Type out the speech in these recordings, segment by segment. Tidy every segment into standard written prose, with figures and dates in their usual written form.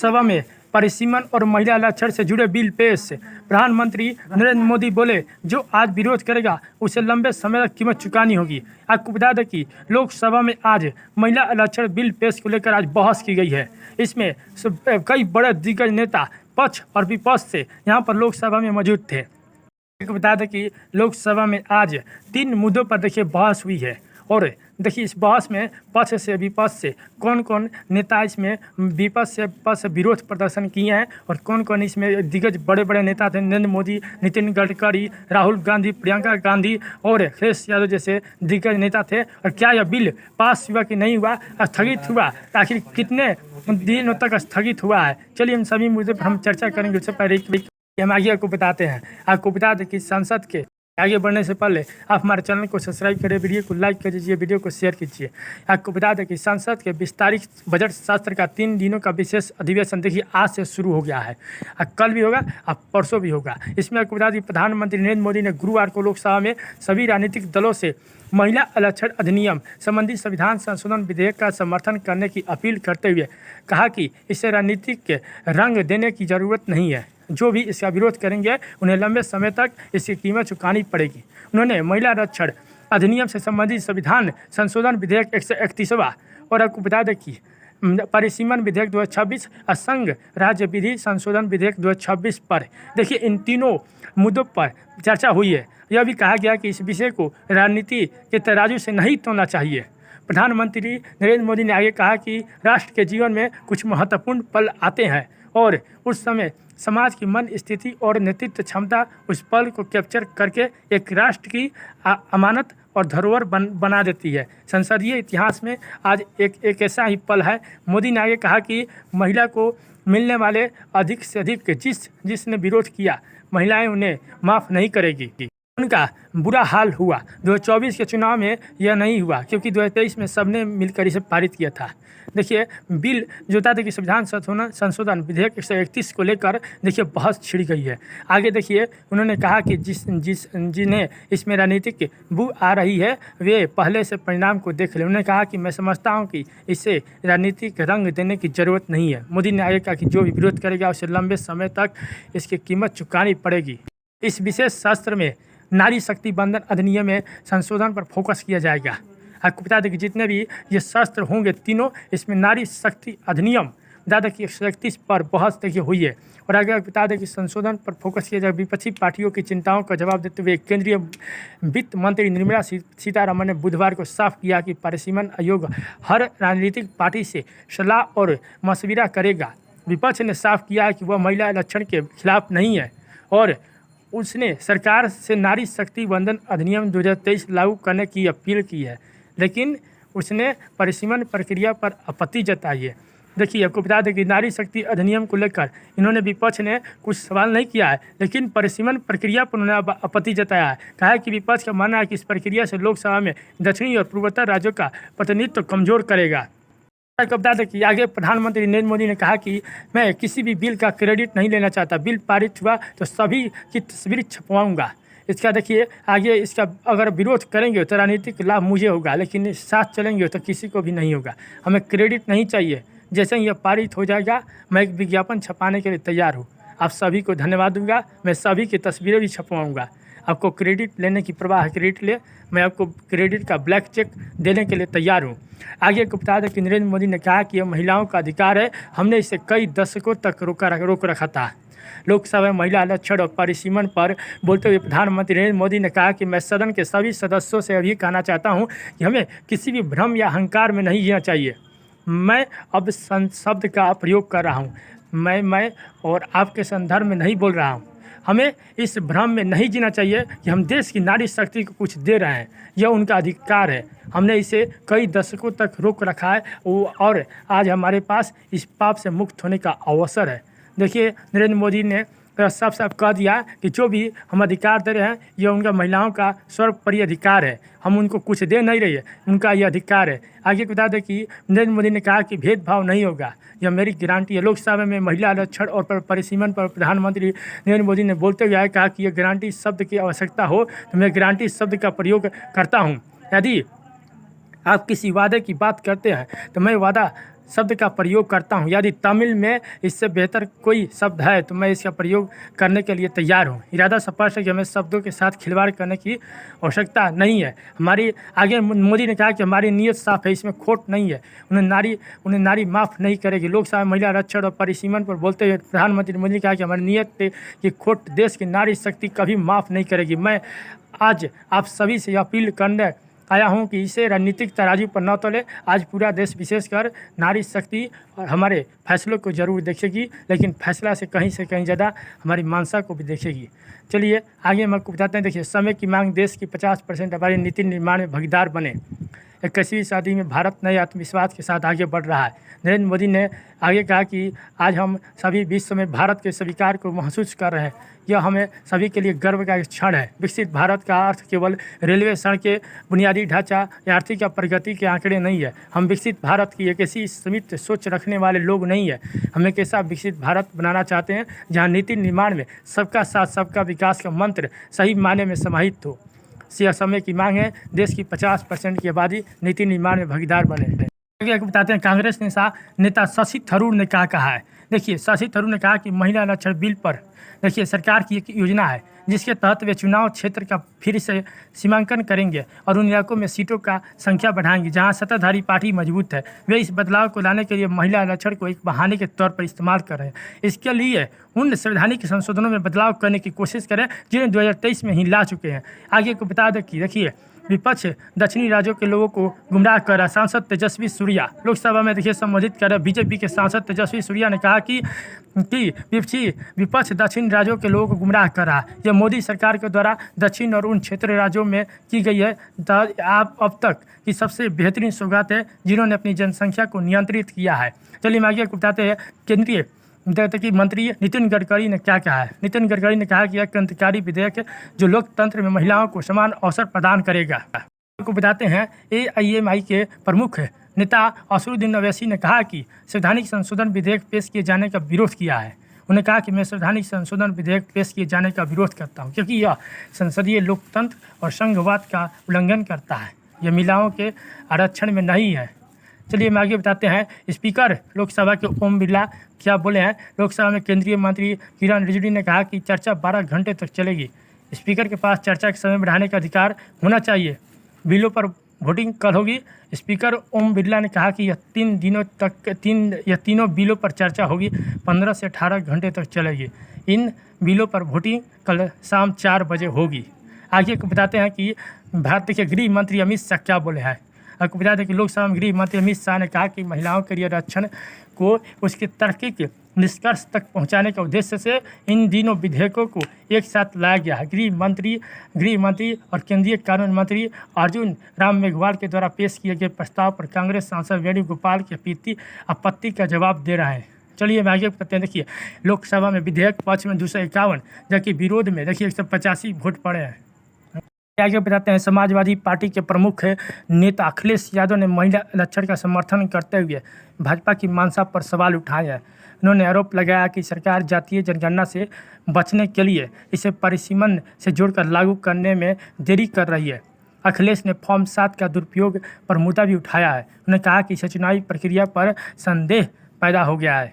सभा में परिसीमन और महिला आरक्षण से जुड़े बिल पेश। प्रधानमंत्री नरेंद्र मोदी बोले, जो आज विरोध करेगा उसे लंबे समय तक कीमत चुकानी होगी। आपको बता दें कि लोकसभा में आज महिला आरक्षण बिल पेश को लेकर आज बहस की गई है। इसमें कई बड़े दिग्गज नेता पक्ष और विपक्ष से यहाँ पर लोकसभा में मौजूद थे। आपको बता दें कि लोकसभा में आज 3 मुद्दों पर देखिए बहस हुई है और देखिए इस बहस में पक्ष से विपक्ष से कौन कौन नेता इसमें विपक्ष से पक्ष विरोध प्रदर्शन किए हैं और कौन कौन इसमें दिग्गज बड़े बड़े नेता थे। नरेंद्र मोदी, नितिन गडकरी, राहुल गांधी, प्रियंका गांधी और अखिलेश यादव जैसे दिग्गज नेता थे। और क्या यह बिल पास हुआ कि नहीं हुआ, स्थगित हुआ, आखिर कितने दिनों तक स्थगित हुआ है, चलिए इन सभी मुद्दों पर हम चर्चा करेंगे। उससे पहले हम आगे आपको बताते हैं। आपको बता दें कि संसद के आगे बढ़ने से पहले आप हमारे चैनल को सब्सक्राइब करें, वीडियो को लाइक कर दीजिए, वीडियो को शेयर कीजिए। आपको बता दें कि संसद के विस्तारित बजट सत्र का 3 दिनों का विशेष अधिवेशन देखिए आज से शुरू हो गया है। कल भी होगा, अब परसों भी होगा। इसमें आपको बता दें प्रधानमंत्री नरेंद्र मोदी ने गुरुवार को लोकसभा में सभी राजनीतिक दलों से महिला आरक्षण अधिनियम संबंधी संविधान संशोधन विधेयक का समर्थन करने की अपील करते हुए कहा कि इसे राजनीतिक रंग देने की जरूरत नहीं है। जो भी इसका विरोध करेंगे उन्हें लंबे समय तक इसकी कीमत चुकानी पड़ेगी। उन्होंने महिला आरक्षण अधिनियम से संबंधित संविधान संशोधन विधेयक 131वां और आपको बता दें कि परिसीमन विधेयक 2026, असंघ राज्य विधि संशोधन विधेयक 2026 पर देखिए इन तीनों मुद्दों पर चर्चा हुई है। यह भी कहा गया कि इस विषय को राजनीति के तराजू से नहीं तोलना चाहिए। प्रधानमंत्री नरेंद्र मोदी ने आगे कहा कि राष्ट्र के जीवन में कुछ महत्वपूर्ण पल आते हैं और उस समय समाज की मन स्थिति और नेतृत्व क्षमता उस पल को कैप्चर करके एक राष्ट्र की अमानत और धरोहर बना देती है। संसदीय इतिहास में आज एक ऐसा ही पल है। मोदी ने आगे कहा कि महिला को मिलने वाले अधिक से अधिक जिसने विरोध किया, महिलाएं उन्हें माफ़ नहीं करेगी। उनका बुरा हाल हुआ। 2024 के चुनाव में यह नहीं हुआ क्योंकि 2023 में सबने मिलकर इसे पारित किया था। देखिए बिल जो था कि संविधान संशोधन विधेयक 131 को लेकर देखिए बहस छिड़ गई है। आगे देखिए उन्होंने कहा कि जिन्हें इसमें राजनीतिक बू आ रही है वे पहले से परिणाम को देख लें। उन्होंने कहा कि मैं समझता हूं कि इसे राजनीतिक रंग देने की ज़रूरत नहीं है। मोदी ने आगे कहा कि जो भी विरोध करेगा उसे लंबे समय तक इसकी कीमत चुकानी पड़ेगी। इस विशेष सत्र में नारी शक्ति बंधन अधिनियम में संशोधन पर फोकस किया जाएगा। आपको बता दें कि जितने भी ये शस्त्र होंगे तीनों, इसमें नारी शक्ति अधिनियम दादा की 131 पर बहस देखिए हुई है। और आगे बता दें कि संशोधन पर फोकस किया जाए। विपक्षी पार्टियों की चिंताओं का जवाब देते हुए केंद्रीय वित्त मंत्री निर्मला सीतारमण ने बुधवार को साफ किया कि परिसीमन आयोग हर राजनीतिक पार्टी से सलाह और मशविरा करेगा। विपक्ष ने साफ किया है कि वह महिला आरक्षण के खिलाफ नहीं है और उसने सरकार से नारी शक्ति बंधन अधिनियम 2023 लागू करने की अपील की है, लेकिन उसने परिसीमन प्रक्रिया पर आपत्ति जताई है। देखिए आपको बता दें कि नारी शक्ति अधिनियम को लेकर इन्होंने विपक्ष ने कुछ सवाल नहीं किया है, लेकिन परिसीमन प्रक्रिया पर उन्होंने आपत्ति जताया है। कहा है कि विपक्ष का मानना है कि इस प्रक्रिया से लोकसभा में दक्षिणी और पूर्वोत्तर राज्यों का प्रतिनिधित्व कमजोर करेगा। आपको बता दें कि आगे प्रधानमंत्री नरेंद्र मोदी ने कहा कि मैं किसी भी बिल का क्रेडिट नहीं लेना चाहता। बिल पारित हुआ तो सभी की तस्वीर छपवाऊंगा। इसका देखिए आगे इसका अगर विरोध करेंगे तो राजनीतिक लाभ मुझे होगा, लेकिन साथ चलेंगे तो किसी को भी नहीं होगा। हमें क्रेडिट नहीं चाहिए। जैसे ही यह पारित हो जाएगा मैं एक विज्ञापन छपाने के लिए तैयार हूँ। आप सभी को धन्यवाद दूंगा। मैं सभी की तस्वीरें भी छपवाऊँगा। आपको क्रेडिट लेने की परवाह है, क्रेडिट ले, मैं आपको क्रेडिट का ब्लैक चेक देने के लिए तैयार हूँ। आगे को बता दें कि नरेंद्र मोदी ने कहा कि यह महिलाओं का अधिकार है। हमने इसे कई दशकों तक रोक रखा था। लोकसभा में महिला आरक्षण और परिसीमन पर बोलते हुए प्रधानमंत्री नरेंद्र मोदी ने कहा कि मैं सदन के सभी सदस्यों से अभी कहना चाहता हूं कि हमें किसी भी भ्रम या अहंकार में नहीं जीना चाहिए। मैं अब शब्द का प्रयोग कर रहा हूं। मैं और आपके संदर्भ में नहीं बोल रहा हूं। हमें इस भ्रम में नहीं जीना चाहिए कि हम देश की नारी शक्ति को कुछ दे रहे हैं। यह उनका अधिकार है। हमने इसे कई दशकों तक रोक रखा है और आज हमारे पास इस पाप से मुक्त होने का अवसर है। देखिए नरेंद्र मोदी ने साफ साफ कह दिया कि जो भी हम अधिकार दे रहे हैं यह उनका महिलाओं का सर्वोपरि अधिकार है। हम उनको कुछ दे नहीं रही है, उनका यह अधिकार है। आगे बता दें कि नरेंद्र मोदी ने कहा कि भेदभाव नहीं होगा, यह मेरी गारंटी है। लोकसभा में महिला आरक्षण और परिसीमन पर प्रधानमंत्री नरेंद्र मोदी ने बोलते हुए कहा कि यह गारंटी शब्द की आवश्यकता हो तो मैं गारंटी शब्द का प्रयोग करता हूँ। यदि आप किसी वादे की बात करते हैं तो मैं वादा शब्द का प्रयोग करता हूँ। यदि तमिल में इससे बेहतर कोई शब्द है तो मैं इसका प्रयोग करने के लिए तैयार हूँ। इरादा स्पष्ट है कि हमें शब्दों के साथ खिलवाड़ करने की आवश्यकता नहीं है। हमारी आगे मोदी ने कहा कि हमारी नीयत साफ है, इसमें खोट नहीं है। उन्हें नारी माफ़ नहीं करेगी। लोकसभा में महिला आरक्षण और परिसीमन पर बोलते हुए प्रधानमंत्री मोदी ने कहा कि हमारी नीयत की खोट देश की नारी शक्ति कभी माफ़ नहीं करेगी। मैं आज आप सभी से अपील करने आया हूं कि इसे राजनीतिक तराजू पर न तोले। आज पूरा देश विशेषकर नारी शक्ति और हमारे फैसलों को जरूर देखेगी, लेकिन फैसला से कहीं ज़्यादा हमारी मानसा को भी देखेगी। चलिए आगे हम आपको बताते हैं। देखिए, समय की मांग देश की 50% आबादी नीति निर्माण में भागीदार बने। 21वीं सदी में भारत नए आत्मविश्वास के साथ आगे बढ़ रहा है। नरेंद्र मोदी ने आगे कहा कि आज हम सभी विश्व में भारत के स्वीकार को महसूस कर रहे हैं। यह हमें सभी के लिए गर्व का एक क्षण है। विकसित भारत का अर्थ केवल रेलवे, सड़कें, बुनियादी ढांचा या आर्थिक प्रगति के आंकड़े नहीं है। हम विकसित भारत की एक ऐसी सीमित सोच रखने वाले लोग नहीं है। हम एक ऐसा विकसित भारत बनाना चाहते हैं जहाँ नीति निर्माण में सबका साथ सबका विकास का मंत्र सही मायने में समाहित हो। यह समय की मांग है, देश की 50% की आबादी नीति निर्माण में भागीदार बने। आगे बताते हैं, कांग्रेस नेता शशि थरूर ने क्या कहा है। देखिए, शशि थरूर ने कहा कि महिला आरक्षण बिल पर देखिए सरकार की एक योजना है जिसके तहत वे चुनाव क्षेत्र का फिर से सीमांकन करेंगे और उन इलाकों में सीटों का संख्या बढ़ाएंगे जहां सत्ताधारी पार्टी मजबूत है। वे इस बदलाव को लाने के लिए महिला आरक्षण को एक बहाने के तौर पर इस्तेमाल कर रहे हैं। इसके लिए उन संवैधानिक संशोधनों में बदलाव करने की कोशिश करें जिन्हें 2023 में ही ला चुके हैं। आगे को बता दें कि देखिए, विपक्ष दक्षिणी राज्यों के लोगों को गुमराह कर रहा। सांसद तेजस्वी सूर्या लोकसभा में देखिए संबोधित कर रहे। बीजेपी के सांसद तेजस्वी सूर्या ने कहा कि विपक्ष दक्षिण राज्यों के लोगों को गुमराह कर रहा है। यह मोदी सरकार के द्वारा दक्षिण और उन क्षेत्रीय राज्यों में की गई है आप अब तक की सबसे बेहतरीन सौगात है जिन्होंने अपनी जनसंख्या को नियंत्रित किया है। चलिए हम आगे बताते हैं। केंद्रीय कि मंत्री नितिन गडकरी ने क्या कहा है। नितिन गडकरी ने कहा कि यह क्रांतिकारी विधेयक है जो लोकतंत्र में महिलाओं को समान अवसर प्रदान करेगा। आपको बताते हैं, AIMI के प्रमुख नेता असदुद्दीन ओवैसी ने कहा कि संवैधानिक संशोधन विधेयक पेश किए जाने का विरोध किया है। उन्होंने कहा कि मैं संवैधानिक संशोधन विधेयक पेश किए जाने का विरोध करता हूँ क्योंकि यह संसदीय लोकतंत्र और संघवाद का उल्लंघन करता है। यह महिलाओं के आरक्षण में नहीं है। चलिए हम आगे बताते हैं। स्पीकर लोकसभा के ओम बिरला क्या बोले हैं। लोकसभा में केंद्रीय मंत्री किरण रिजिजू ने कहा कि चर्चा 12 घंटे तक चलेगी। स्पीकर के पास चर्चा के समय बढ़ाने का अधिकार होना चाहिए। बिलों पर वोटिंग कल होगी। स्पीकर ओम बिरला ने कहा कि यह तीनों बिलों पर चर्चा होगी 15 से 18 घंटे तक चलेगी। इन बिलों पर वोटिंग कल शाम 4 बजे होगी। आगे को बताते हैं कि भारत के गृह मंत्री अमित शाह क्या बोले हैं। आपको बता दें कि लोकसभा में गृह मंत्री अमित शाह ने कहा कि महिलाओं के लिए आरक्षण को उसके तार्किक निष्कर्ष तक पहुंचाने के उद्देश्य से इन तीनों विधेयकों को एक साथ लाया गया है। गृह मंत्री और केंद्रीय कानून मंत्री अर्जुन राम मेघवाल के द्वारा पेश किए गए प्रस्ताव पर कांग्रेस सांसद वेणुगोपाल की आपत्ति का जवाब दे रहे हैं। चलिए मैं आगे बताते हैं। देखिए, लोकसभा में विधेयक पक्ष में 251 जबकि विरोध में देखिए 185 वोट पड़े हैं। आगे बताते हैं। समाजवादी पार्टी के प्रमुख नेता अखिलेश यादव ने महिला आरक्षण का समर्थन करते हुए भाजपा की मंशा पर सवाल उठाया है। उन्होंने आरोप लगाया कि सरकार जातीय जनगणना से बचने के लिए इसे परिसीमन से जोड़कर लागू करने में देरी कर रही है। अखिलेश ने फॉर्म 7 का दुरुपयोग पर मुद्दा भी उठाया है। उन्होंने कहा कि इससे चुनावी प्रक्रिया पर संदेह पैदा हो गया है।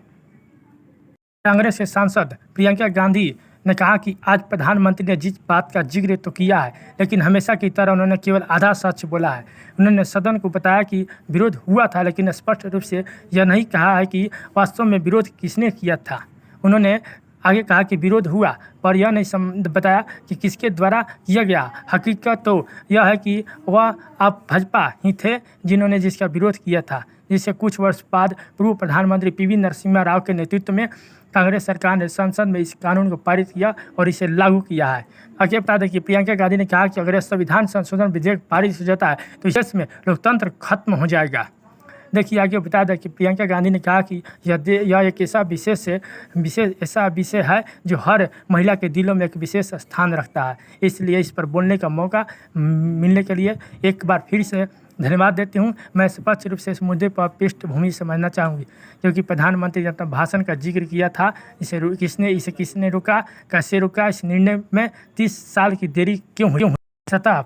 कांग्रेस के सांसद प्रियंका गांधी ने कहा कि आज प्रधानमंत्री ने जिस बात का जिक्र तो किया है लेकिन हमेशा की तरह उन्होंने केवल आधा सच बोला है। उन्होंने सदन को बताया कि विरोध हुआ था लेकिन स्पष्ट रूप से यह नहीं कहा है कि वास्तव में विरोध किसने किया था। उन्होंने आगे कहा कि विरोध हुआ पर यह नहीं बताया कि किसके द्वारा किया गया। हकीकत तो यह है कि वह आप भाजपा ही थे जिन्होंने जिसका विरोध किया था, जिससे कुछ वर्ष बाद पूर्व प्रधानमंत्री PV नरसिम्हा राव के नेतृत्व में कांग्रेस सरकार ने संसद में इस कानून को पारित किया और इसे लागू किया है। आगे बता दें कि प्रियंका गांधी ने कहा कि अगर संविधान संशोधन विधेयक पारित हो जाता है तो इस में लोकतंत्र खत्म हो जाएगा। देखिए आगे बता दें कि प्रियंका गांधी ने कहा कि यह एक ऐसा विषय है जो हर महिला के दिलों में एक विशेष स्थान रखता है। इसलिए इस पर बोलने का मौका मिलने के लिए एक बार फिर से धन्यवाद देती हूँ। मैं स्पष्ट रूप से इस मुद्दे पर पृष्ठभूमि समझना चाहूँगी क्योंकि प्रधानमंत्री ने अपना भाषण का जिक्र किया था। इसे किसने रोका, कैसे रोका, इस निर्णय में 30 साल की देरी क्यों हुई। सत्ता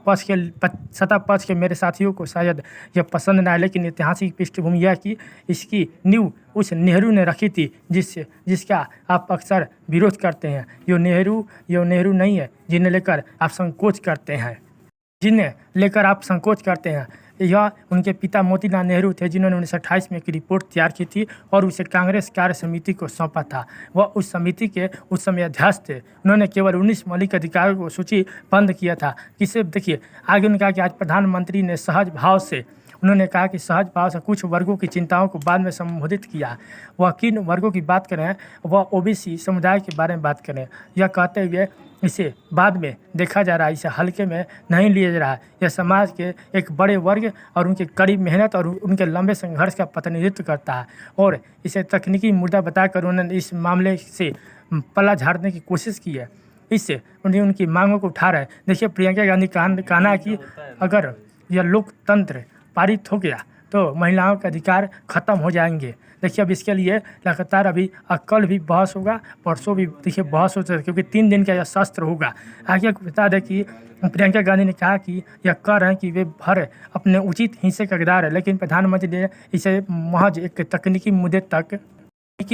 पक्ष के मेरे साथियों को शायद यह पसंद ना आए, लेकिन ऐतिहासिक पृष्ठभूमि यह कि इसकी नींव उस नेहरू ने रखी थी जिसका आप अक्सर विरोध करते हैं। ये नेहरू नहीं है जिन्हें लेकर आप संकोच करते हैं। यह उनके पिता मोतीलाल नेहरू थे जिन्होंने 1928 में एक रिपोर्ट तैयार की थी और उसे कांग्रेस कार्य समिति को सौंपा था। वह उस समिति के उस समय अध्यक्ष थे। उन्होंने केवल 19 मौलिक अधिकारों को सूचीबद्ध किया था। किसे देखिए आगे उन्होंने कहा कि आज प्रधानमंत्री ने उन्होंने कहा कि सहज भाव से कुछ वर्गों की चिंताओं को बाद में संबोधित किया। वह किन वर्गों की बात करें, वह ओबीसी समुदाय के बारे में बात करें। यह कहते हुए इसे बाद में देखा जा रहा है, इसे हल्के में नहीं लिया जा रहा है। यह समाज के एक बड़े वर्ग और उनकी कड़ी मेहनत और उनके लंबे संघर्ष का प्रतिनिधित्व करता है और इसे तकनीकी मुद्दा बताकर उन्होंने इस मामले से पल्ला झाड़ने की कोशिश की है। इससे उनकी मांगों को उठा रहे हैं। देखिए प्रियंका गांधी कहना कि अगर यह लोकतंत्र पारित हो गया तो महिलाओं के अधिकार खत्म हो जाएंगे। देखिए अब इसके लिए लगातार अभी कल भी बहस होगा, परसों भी देखिए बहस हो सकती है, क्योंकि 3 दिन का यह सत्र होगा। आगे बता दें कि प्रियंका गांधी ने कहा कि यह कह रहे हैं कि वे भर अपने उचित हिस्से का हकदार है, लेकिन प्रधानमंत्री ने इसे महज एक तकनीकी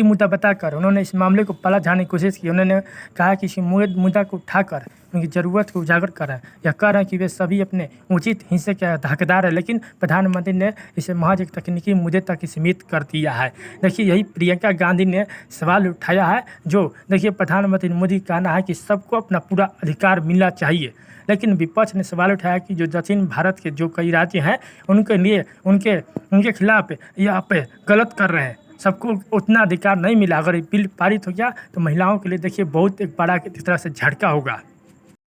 मुद्दा बताकर उन्होंने इस मामले को पलट झाड़ने की कोशिश की। उन्होंने कहा कि इस मुद्दा को उठाकर उनकी ज़रूरत को उजागर कर रहे हैं। यह कह रहे हैं कि वे सभी अपने उचित हिस्से के हकदार है, लेकिन प्रधानमंत्री ने इसे महज एक तकनीकी मुद्दे तक सीमित कर दिया है। देखिए यही प्रियंका गांधी ने सवाल उठाया है, जो देखिए प्रधानमंत्री मोदी का कहना है कि सबको अपना पूरा अधिकार मिलना चाहिए, लेकिन विपक्ष ने सवाल उठाया कि जो दक्षिण भारत के जो कई राज्य हैं उनके लिए उनके खिलाफ यह पे गलत कर रहे हैं, सबको उतना अधिकार नहीं मिला। अगर ये बिल पारित हो गया तो महिलाओं के लिए देखिए बहुत एक बड़ा एक तरह से झटका होगा।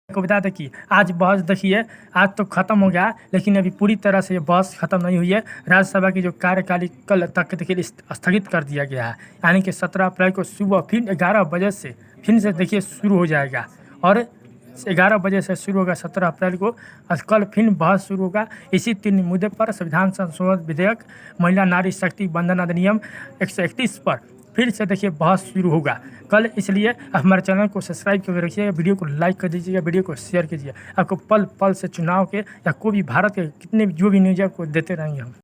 आपको बता दें कि आज बहस देखिए आज तो ख़त्म हो गया, लेकिन अभी पूरी तरह से ये बहस ख़त्म नहीं हुई है। राज्यसभा की जो कार्यकाल कल तक देखिए स्थगित कर दिया गया है, यानी कि 17 अप्रैल को सुबह फिर 11 बजे से फिर से देखिए शुरू हो जाएगा और 11 बजे से शुरू होगा 17 अप्रैल को। कल फिर बहस शुरू होगा इसी 3 मुद्दे पर, संविधान संशोधन विधेयक, महिला नारी शक्ति बंधन अधिनियम 131 पर फिर से देखिए बहस शुरू होगा कल। इसलिए हमारे चैनल को सब्सक्राइब करके रखिएगा, वीडियो को लाइक कर दीजिएगा, वीडियो को शेयर कीजिए। आपको पल पल से चुनाव के या कोई भी भारत के कितने भी जो भी न्यूज़ आपको देते रहेंगे हम।